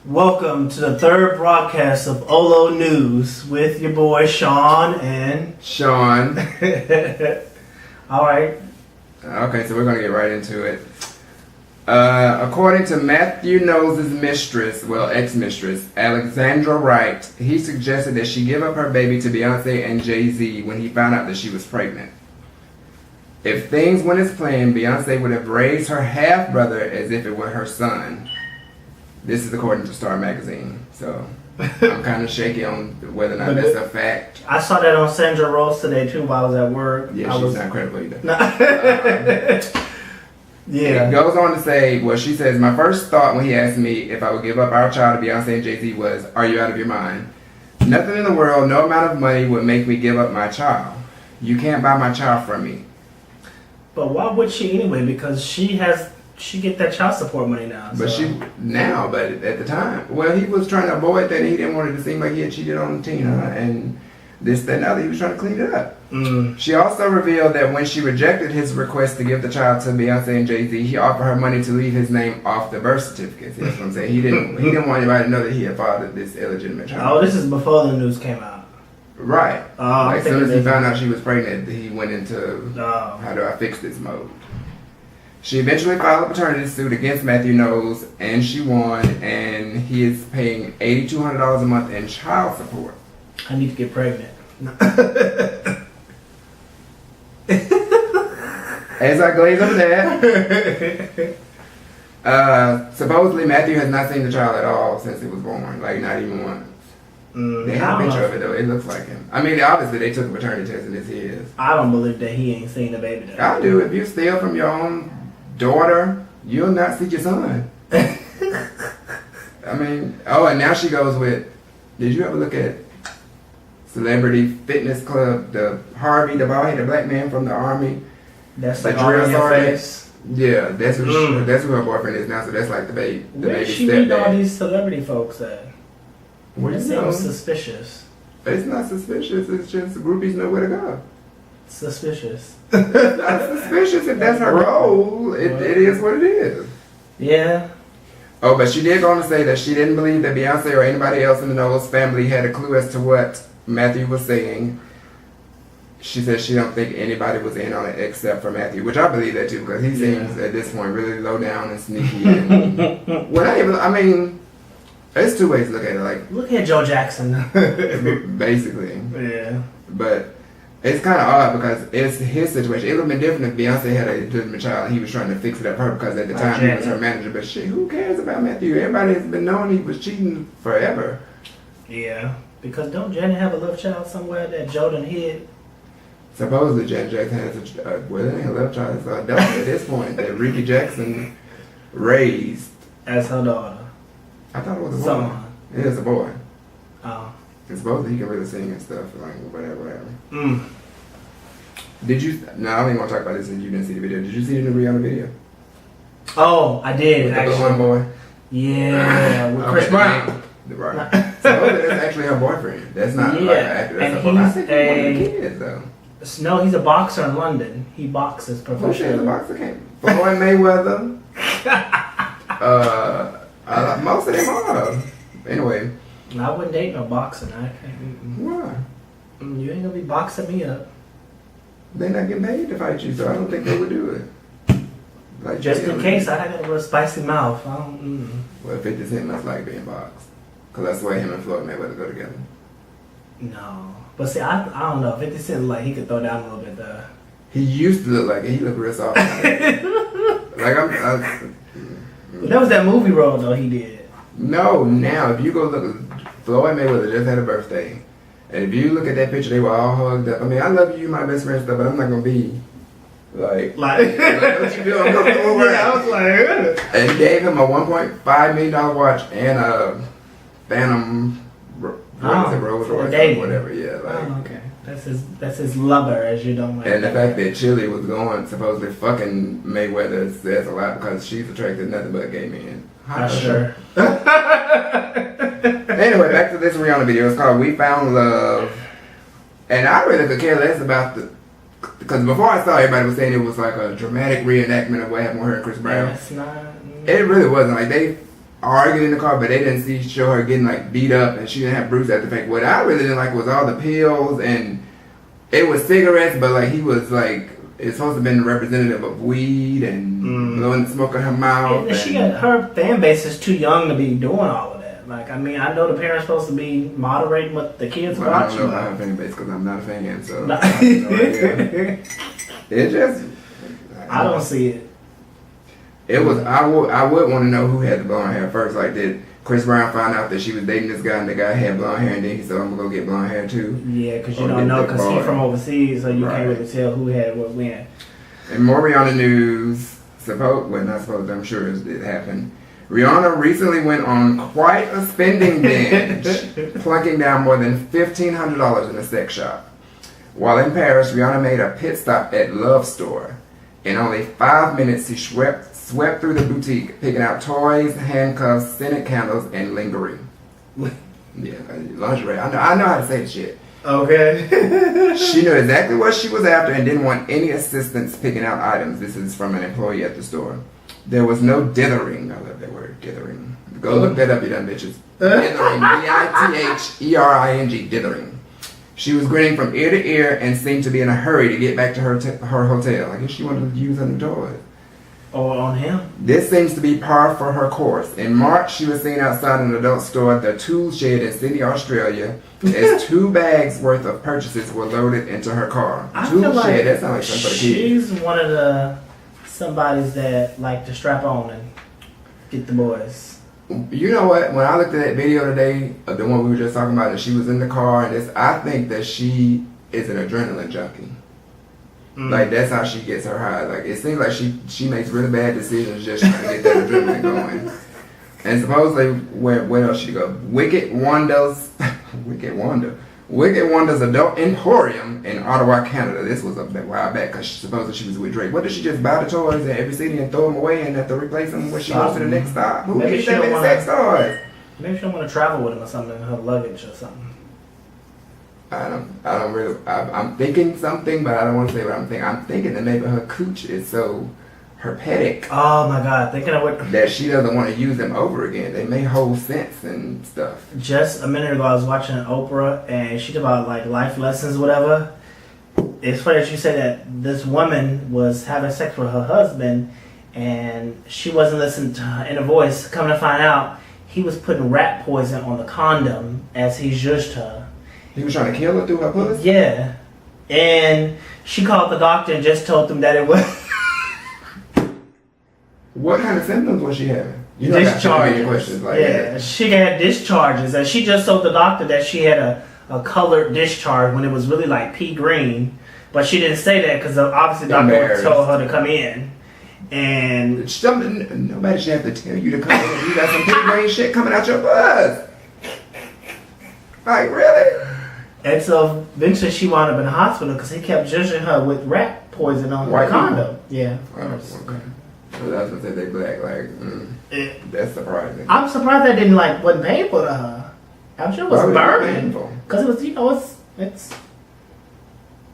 Welcome to the third broadcast of OLOW News with your boy Sean and Sean. All right. Okay, so we're going to get right into it. According to Matthew Knowles' mistress, ex-mistress, Alexandra Wright, he suggested that she give up her baby to Beyonce and Jay-Z when he found out that she was pregnant. If things went as planned, Beyonce would have raised her half-brother as if it were her son. This is according to Star Magazine, so I'm kind of shaky on whether or not that's a fact. I saw that on Sandra Rose today too while I was at work. Yeah, she's not credible either. Yeah. It goes on to say, she says, my first thought when he asked me if I would give up our child to Beyonce and Jay-Z was, are you out of your mind? Nothing in the world, no amount of money would make me give up my child. You can't buy my child from me. But why would she anyway? Because she get that child support money now. But but at the time, he was trying to avoid that. He didn't want it to seem like he had cheated on Tina and this, that, and other. He was trying to clean it up. She also revealed that when she rejected his request to give the child to Beyonce and Jay-Z, he offered her money to leave his name off the birth certificate. That's what I'm saying. He didn't want anybody to know that he had fathered this illegitimate child. Oh, this is before the news came out. Right. As soon as he found out she was pregnant, he went into how do I fix this mode. She eventually filed a paternity suit against Matthew Knowles, and she won, and he is paying $8,200 a month in child support. I need to get pregnant. As I glaze over that, supposedly Matthew has not seen the child at all since he was born, like not even once. They have a picture of it though. It looks like him. I mean, obviously they took a paternity test and it's his. I don't believe that he ain't seen the baby though. I do. If you steal from your own daughter, you'll not see your son. I mean, and now she goes with, did you ever look at Celebrity Fitness Club, the Harvey, the bald-headed black man from the army? That's the like all in your sergeant? face. Yeah, that's who that's who her boyfriend is now, so that's like the baby Where she meet all these celebrity folks at? What It seems suspicious. It's not suspicious, it's just groupies know where to go. Suspicious. It's not suspicious if that's her role. It is what it is. Yeah. Oh, but she did go on to say that she didn't believe that Beyonce or anybody else in the Knowles family had a clue as to what Matthew was saying. She said she don't think anybody was in on it except for Matthew, which I believe that too, because he seems at this point really low down and sneaky. And there's two ways to look at it. Like, look at Joe Jackson. Basically. Yeah. But it's kind of odd because it's his situation. It would have been different if Beyonce had a legitimate child and he was trying to fix it up for her because at the time he was her manager. But shit, who cares about Matthew? Everybody has been knowing he was cheating forever. Yeah. Because don't Janet have a love child somewhere that Joe done hid? Supposedly Janet Jackson has it ain't a love child. It's a daughter at this point that Ricky Jackson raised. As her daughter. I thought it was a boy. It is a boy. Oh. And supposedly he can really sing and stuff, like whatever. Did you? No, I don't even want to talk about this since you didn't see the video. Did you see the new Rihanna video? Oh, I did. With the blonde boy. Yeah, with Chris Brown. Right. So that's actually her boyfriend. That's not like an actor. That's and I think he's one of the kids though. No, he's a boxer in London. He boxes professionally. Who says a boxer can't? Floyd Mayweather. Most of them are. Anyway. I wouldn't date no boxer. I can't. Why? You ain't gonna be boxing me up. They're not getting paid to fight you, so I don't think they would do it. Like just in case, I got a little spicy mouth. I don't. Well, 50 Cent must like being boxed, cause that's the way him and Floyd Mayweather go together. No, but see, I don't know. 50 Cent like he could throw down a little bit there. He used to look like it. He looked real soft. That was that movie role though he did. No, now if you go look, Floyd Mayweather just had a birthday, and if you look at that picture, they were all hugged up. I mean, I love you, my best friend, stuff, but I'm not gonna be like don't you feel uncomfortable? Yeah, I was like, and he gave him a $1.5 million watch and a Phantom Rolls Royce or whatever. Yeah, like. Oh, okay. That's his lover, as you don't like. And the fact that Chili was going supposedly fucking Mayweather says a lot because she's attracted to nothing but gay men. Sure. Anyway, back to this Rihanna video. It's called "We Found Love," and I really could care less about because before I saw everybody was saying it was like a dramatic reenactment of what happened with her and Chris Brown. It's not. It really wasn't. Like they arguing in the car, but they didn't show her getting like beat up, and she didn't have bruises at the face. What I really didn't like was all the pills, and it was cigarettes, but like he was like, it's supposed to have been representative of weed and blowing smoke in her mouth. And her fan base is too young to be doing all of that. Like, I mean, I know the parents supposed to be moderating what the kids watch. I don't know about her fan base because I'm not a fan, so I have no idea. It just, I don't see it. It was. I would want to know who had the blonde hair first. Like, did Chris Brown find out that she was dating this guy and the guy had blonde hair, and then he said, "I'm gonna go get blonde hair too"? Yeah, because you don't know, because he's from overseas, so you can't really tell who had what when. And more Rihanna news. I'm sure it happened. Rihanna recently went on quite a spending binge, plunking down more than $1,500 in a sex shop. While in Paris, Rihanna made a pit stop at Love Store. In only 5 minutes, she swept through the boutique, picking out toys, handcuffs, scented candles, and lingerie. Yeah, lingerie. I know how to say shit. Okay. She knew exactly what she was after and didn't want any assistance picking out items. This is from an employee at the store. There was no dithering. I love that word, dithering. Go look that up, you dumb bitches. Dithering. D-I-T-H-E-R-I-N-G. Dithering. She was grinning from ear to ear and seemed to be in a hurry to get back to her hotel. I guess she wanted to use her new toys. Or on him. This seems to be par for her course. In March, she was seen outside an adult store at the Tool Shed in Sydney, Australia, as 2 bags worth of purchases were loaded into her car. Tool Shed, that sounds like something for the kids. She's one of the somebodies that like to strap on and get the boys. You know what? When I looked at that video today, of the one we were just talking about, and she was in the car, and I think that she is an adrenaline junkie. Like, that's how she gets her high. Like, it seems like she makes really bad decisions just trying to get that adrenaline going. And supposedly, where else she go? Wicked Wanda's Adult Emporium in Ottawa, Canada. This was a while back because supposedly she was with Drake. What did she just buy the toys in every city and throw them away and have to replace them when she goes to the next stop? Who gets that many sex toys? Maybe she don't want to travel with them or something in her luggage or something. I'm thinking something, but I don't want to say what I'm thinking. I'm thinking that maybe her cooch is so herpetic. Oh my God, thinking of what? That she doesn't want to use them over again. They make whole sense and stuff. Just a minute ago, I was watching Oprah, and she talked about like life lessons, whatever. It's funny that you say that this woman was having sex with her husband, and she wasn't listening to her inner voice. Coming to find out, he was putting rat poison on the condom as he zhuzhed her. He was trying to kill her through her pussy? Yeah. And she called the doctor and just told them that it was... What kind of symptoms was she having? You know, discharges. Questions like yeah, that. She had discharges. And she just told the doctor that she had a colored discharge when it was really like pea green. But she didn't say that because obviously the doctor told her to come in. And... Nobody should have to tell you to come in. You got some pea green shit coming out your buzz. Like, really? And so eventually she wound up in the hospital because he kept judging her with rat poison on her condom. Yeah. Oh, okay. So that's what they black. Like, that's surprising. I'm surprised that wasn't painful to her. I'm sure it was burning. Because it was,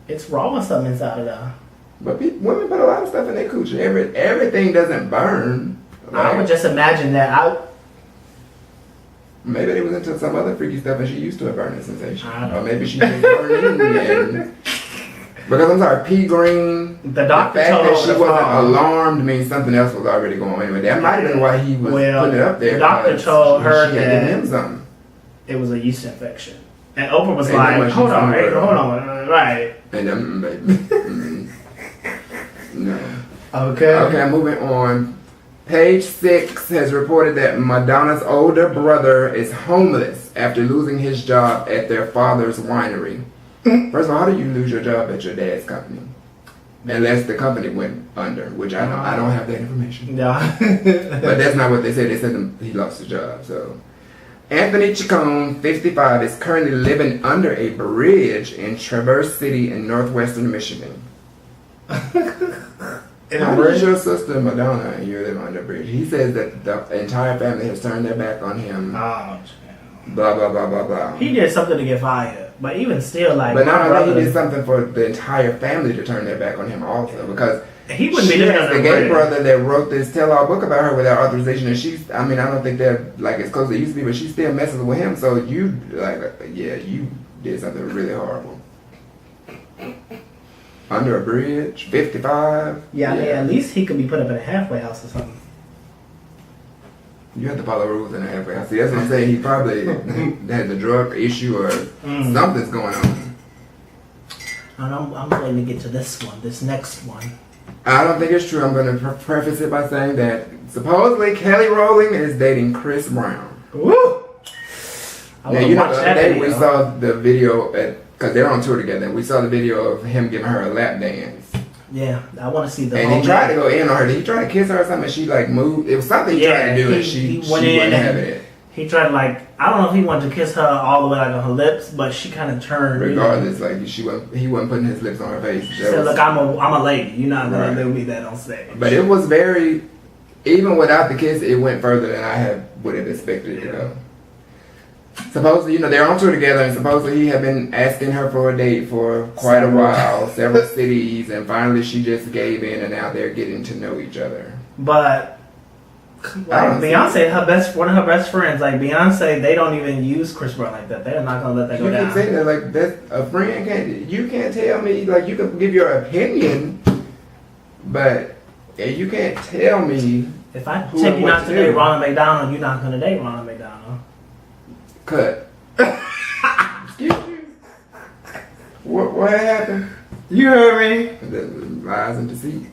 it's raw or something inside of there. But women put a lot of stuff in their coochie. Everything doesn't burn. Like, I would just imagine that. Maybe they was into some other freaky stuff and she used to a burning sensation. Or maybe she just burned in. Because I'm sorry, pea green. The doctor fact told that she wasn't alarmed means something else was already going on. Anyway, that might have been why he was putting it up there. The doctor told her that him something. It was a yeast infection. And Oprah was like, hold on, right. And baby. No. Okay, moving on. Page 6 has reported that Madonna's older brother is homeless after losing his job at their father's winery. First of all, how do you lose your job at your dad's company? Unless the company went under, which I don't have that information. No. But that's not what they said. They said he lost his job. So, Anthony Chacon, 55, is currently living under a bridge in Traverse City in northwestern Michigan. How does your sister Madonna and you live under a bridge? He says that the entire family has turned their back on him. Oh, blah, blah, blah, blah, blah. He did something to get fired. But even still, But not only he did something for the entire family to turn their back on him also. Because He wouldn't be She living has under the a gay bridge. brother that wrote this tell-all book about her without authorization, and she's, I mean, I don't think they're like as close as they used to be, but she still messes with him. So you, like, yeah, you did something really horrible. Under a bridge, 55. Yeah, I mean, at least he could be put up in a halfway house or something. You have to follow rules in a halfway house. See, that's what I'm saying. He probably has a drug issue or something's going on. And I'm waiting to get to this one, this next one. I don't think it's true. I'm going to preface it by saying that supposedly Kelly Rowland is dating Chris Brown. Woo! I Now, wanna you know, watch the other that day video. we saw the video because they're on tour together. We saw the video of him giving her a lap dance. Yeah, I want to see the And whole he tried to thing. go in on her. Did he try to kiss her or something? And she like moved. It was something he tried to do, and she went wasn't in having and it. he tried like, I don't know if he wanted to kiss her all the way like on her lips, but she kind of turned. Regardless, like he wasn't putting his lips on her face. She said, "Look, I'm a lady. You're not gonna Right. do me that on stage." But it was very, even without the kiss, it went further than I would have expected it to go. Supposedly, you know, they're on tour together, and supposedly he had been asking her for a date for quite a while, several cities, and finally she just gave in, and now they're getting to know each other. But like Beyonce, one of her best friends, like Beyonce, they don't even use Chris Brown like that. They're not gonna let that You go can down. say that, like, that's a friend you can't tell me, like, you can give your opinion, but you can't tell me. If I who take and you what not to to date do. Ronald McDonald, you're not gonna date Ronald McDonald. Cut. Excuse you. What happened? You heard me. The lies and deceit.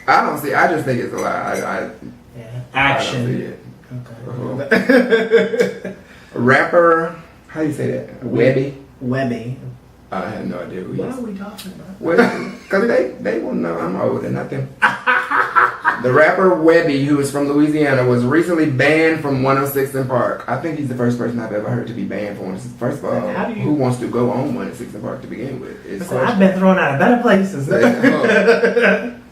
I just think it's a lie. Yeah. I don't see Action. it. Okay. A rapper, how do you say that? Webby? Webby. I have no idea who he What is. are we talking about? Because they will know I'm older than nothing. The rapper Webby, who is from Louisiana, was recently banned from 106 in Park. I think he's the first person I've ever heard to be banned from 106. First of all, How do you- who wants to go on 106 in Park to begin with? It's Listen, I've been thrown out of better places.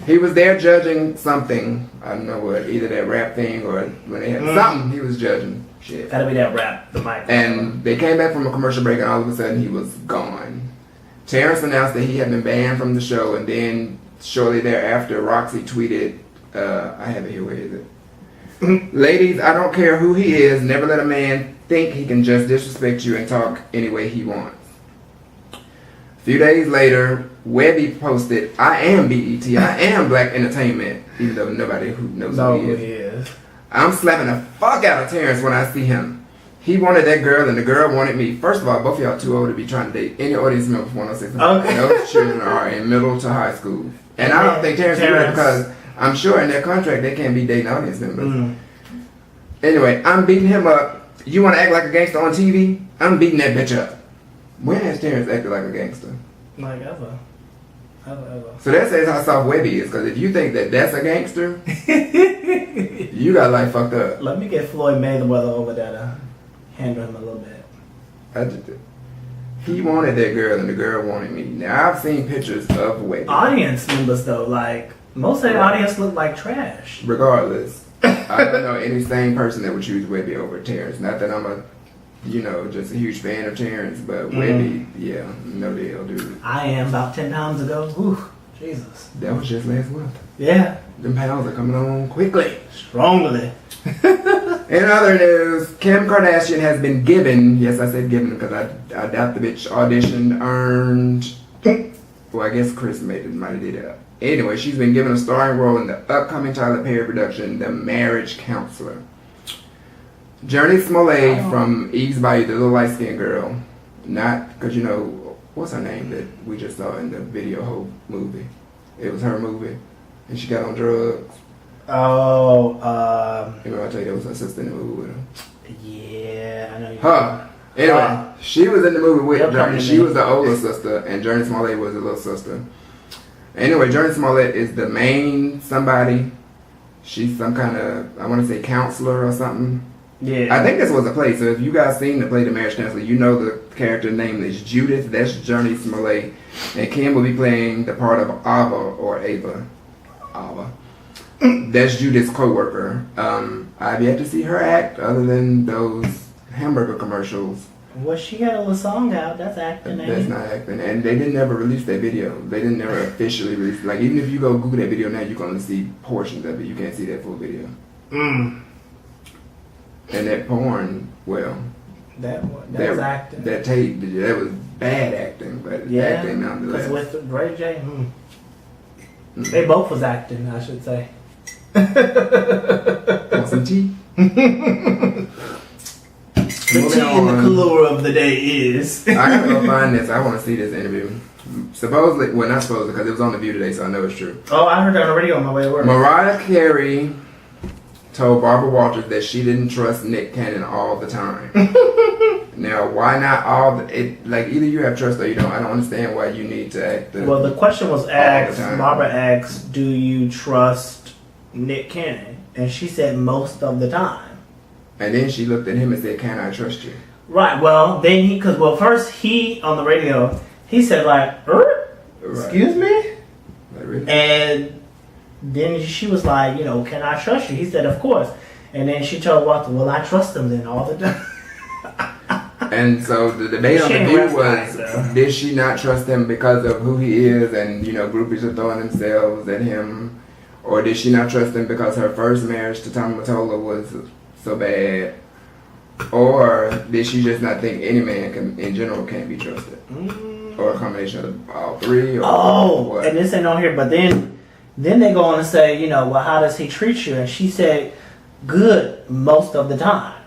He was there judging something. I don't know what, either that rap thing or when they had something he was judging. Shit. Gotta be that rap, the mic. And they came back from a commercial break, and all of a sudden he was gone. Terrence announced that he had been banned from the show, and then shortly thereafter, Roxy tweeted, I have it here, where is it? Ladies, I don't care who he is, never let a man think he can just disrespect you and talk any way he wants. A few days later, Webby posted, I am BET, I am Black Entertainment, even though nobody who knows who he is. I'm slapping the fuck out of Terrence when I see him. He wanted that girl and the girl wanted me. First of all, both of y'all too old to be trying to date any audience member from 106. Okay. Those children are in middle to high school. And I don't think Terrence knew that because I'm sure in their contract they can't be dating audience members. Anyway, I'm beating him up. You want to act like a gangster on TV? I'm beating that bitch up. When has Terrence acted like a gangster? Like ever. So that says how soft Webby is, because if you think that that's a gangster, you got life fucked up. Let me get Floyd Mayweather over there to handle him a little bit. He wanted that girl and the girl wanted me. Now I've seen pictures of Webby. Audience members though, like most of the audience look like trash. Regardless, I don't know any sane person that would choose Webby over Terrence. Not that I'm just a huge fan of Terrence, but Webby, yeah, no deal, dude. I am about 10 pounds ago. Ooh, Jesus. That was just last month. Yeah. Them pounds are coming on quickly. Strongly. In other news, Kim Kardashian has been given, yes I said given because I doubt the bitch auditioned, earned, well I guess Chris might have did it. Anyway, she's been given a starring role in the upcoming Tyler Perry production, The Marriage Counselor. Journey Smollett from Eve's Bayou, the little light-skinned girl, not, because what's her name that we just saw in the video whole movie? It was her movie, and she got on drugs. Oh, Remember I told you that was her sister in the movie with her? yeah, I know you. Huh. Anyway, she was in the movie with Yep, Journey. She was the older sister, and Journey Smollett was the little sister. Anyway, Journey Smollett is the main somebody. She's some kind of, I want to say, counselor or something. Yeah. I think this was a play, so if you guys seen the play The Marriage Counselor, you know the character name is Judith. That's Journey Smollett. And Kim will be playing the part of Ava or Ava. Ava. That's Judith's co-worker. I've yet to see her act other than those hamburger commercials. Well, she had a little song out. That's acting. That's not acting. And they didn't ever release that video. They didn't never officially release. Like, even if you go Google that video now, you can only see portions of it. You can't see that full video. Mm. And that porn, well, That was acting. That tape, that was bad acting, but acting nonetheless. Because with Ray J, they both was acting, I should say. Want some tea? The tea in the cooler of the day is. I gotta go find this. I want to see this interview. Supposedly, well, not supposedly, because it was on The View today, so I know it's true. Oh, I heard that on the radio on my way to work. Mariah Carey told Barbara Walters that she didn't trust Nick Cannon all the time. Now, why not all like, either you have trust or you don't. I don't understand why you need to act. Well, the question was asked, Barbara asked, do you trust Nick Cannon? And she said most of the time. And then she looked at him and said, can I trust you? Right, well, then first he, on the radio, he said like, excuse me? Like, really? And then she was like, can I trust you? He said, of course. And then she told Walter, well, I trust him then all the time. And so the debate on The View was, did she not trust him because of who he is and, groupies are throwing themselves at him? Or did she not trust him because her first marriage to Tommy Mottola was so bad? Or did she just not think any man in general can't be trusted? Or a combination of all three? Or what? And this ain't on here, but then they go on and say, well, how does he treat you? And she said, good most of the time.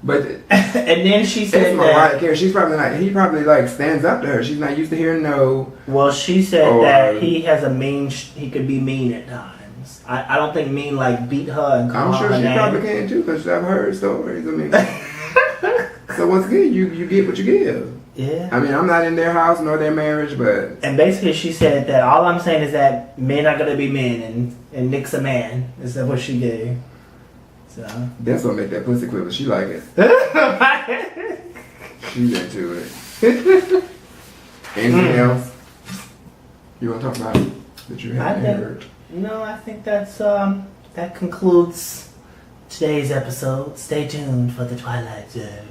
But and then she said Mariah Carey. She's probably not. He probably stands up to her. She's not used to hearing no. Well, she said that he has a mean. He could be mean at times. I don't think mean like beat her and call I'm sure her she name. probably can too, because I've heard stories. I mean, so once again, you get what you give. Yeah. I mean, I'm not in their house nor their marriage, but. And basically, she said that all I'm saying is that men are gonna be men, and Nick's a man. Is that what she gave? So. That's what make that pussy quiver. She like it. She's into it. Anything else you want to talk about that you haven't heard? No, I think that concludes today's episode. Stay tuned for the Twilight Zone.